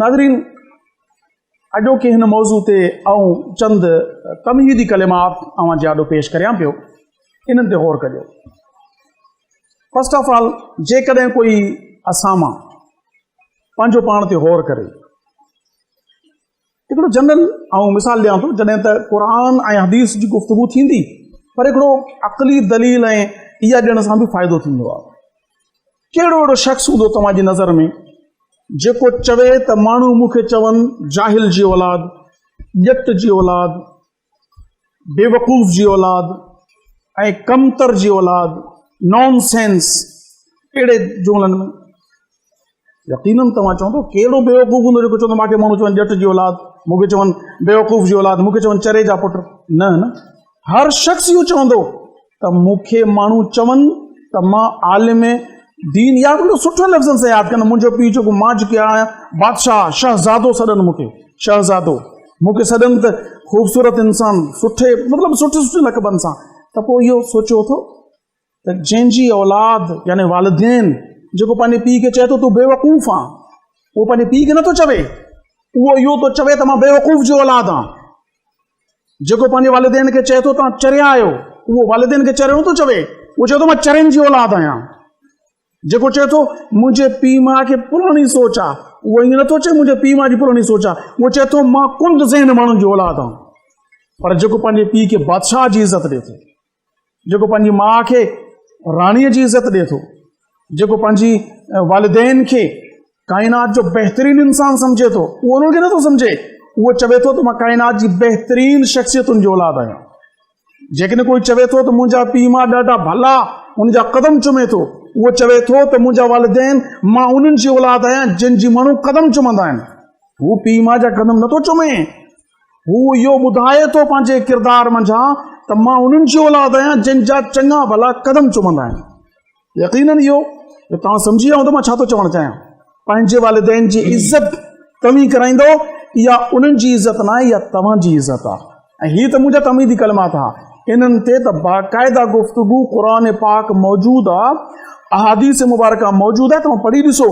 नाज़रीन, अॼोके हिन मौज़ू ते चंद तमहीदी कलिमात अवां जे आॾो पेश करियां पियो, इन्हनि ते गौर करियो। फर्स्ट ऑफ ऑल, जेकॾहिं कोई असां मां पंहिंजो पाण ते गौर करे, हिकिड़ो जनरल मिसाल ॾियां थो, जॾहिं त क़ुरान ऐं हदीस जी गुफ़्तगू थींदी, पर हिकिड़ो अक़ली दलील ऐं इहा ॾियण सां बि फ़ाइदो थींदो आहे। कहिड़ो अहिड़ो शख़्स हूंदो तव्हांजी नज़र में जेको चवे त माण्हू मूंखे चवनि जाहिल जी औलाद, ॼट जी औलाद, बेवकूफ़ जी औलाद ऐं कमतर जी औलाद, नॉन सेंस, अहिड़े जुमलनि में यकीनन तव्हां चवंदो कहिड़ो बेवकूफ़ हूंदो जेको चवंदो मूंखे माण्हू चवनि ॼट जी औलाद, मूंखे चवनि बेवकूफ़ जी औलाद, मूंखे चवनि चरे जा पुट। न, हर शख़्स इहो चवंदो त मूंखे माण्हू चवनि त मां आलिम दीन, या वॾो सुठे लफ़्ज़नि सां यादि कनि, मुंहिंजो पीउ जेको मां जेके आहियां बादशाह, शहज़ादो सॾनि मूंखे, शहज़ादो मूंखे सॾनि त ख़ूबसूरत इंसान, सुठे मतिलबु सुठे लक़बनि सां। त पोइ इहो सोचियो थो त जंहिंजी औलाद यानी वालिदैन जेको पंहिंजे पीउ खे चए थो तूं बेवकूफ़ आं, उहो पंहिंजे पीउ खे नथो चवे, उहो इहो थो चवे त मां बेवकूफ़ जी औलाद आं। जेको पंहिंजे वालिदैन खे चए थो तव्हां चरिया आहियो, उहो वालिदैन खे चरियो नथो चवे, उहो चए थो मां चरियनि जी औलाद आहियां। जेको चए थो मुंहिंजे पीउ माउ खे पुराणी सोच आहे, उहो ईअं नथो चए मुंहिंजे पीउ माउ जी पुराणी सोच आहे, उहो चए थो मां कुंद ज़हन माण्हुनि जी औलाद आहियां। पर जेको पंहिंजे पीउ खे बादशाह जी इज़त ॾिए थो, जेको पंहिंजी माउ खे राणीअ जी इज़त ॾिए थो, जेको पंहिंजी वालिदैन खे काइनात जो बहितरीन इंसान सम्झे थो, उहो उन्हनि खे नथो सम्झे, उहो चवे थो त मां काइनात जी बहितरीन शख़्सियतुनि जी औलाद आहियां। जेकॾहिं कोई चवे थो त मुंहिंजा पीउ माउ ॾाढा भला, उनजा कदम चुमे थो, उहो चवे थो त मुंहिंजा वालिदैन मां उन्हनि जी औलाद आहियां जिन जी माण्हू कदम चुमंदा आहिनि। हू पीउ माउ जा कदम नथो चुमे, हू इहो ॿुधाए थो पंहिंजे किरदार मंझां त मां उन्हनि जी औलाद आहियां जिन जा चङा भला कदम चुमंदा आहिनि। यकीनन इहो तव्हां सम्झी विया त मां छा थो चवणु चाहियां। पंहिंजे वालिदैन जी इज़त तव्हीं कराईंदो, इहा उन्हनि जी इज़त न आहे, इहा तव्हांजी इज़त आहे। ऐं हीअ त मुंहिंजा तमीदी कलमात आहे, इन्हनि ते त बाक़ाइदा गुफ़्तगू क़ुरान पाक मौजूदु आहे, अहादीस मुबारका मौजूदु आहे, तव्हां पढ़ी ॾिसो।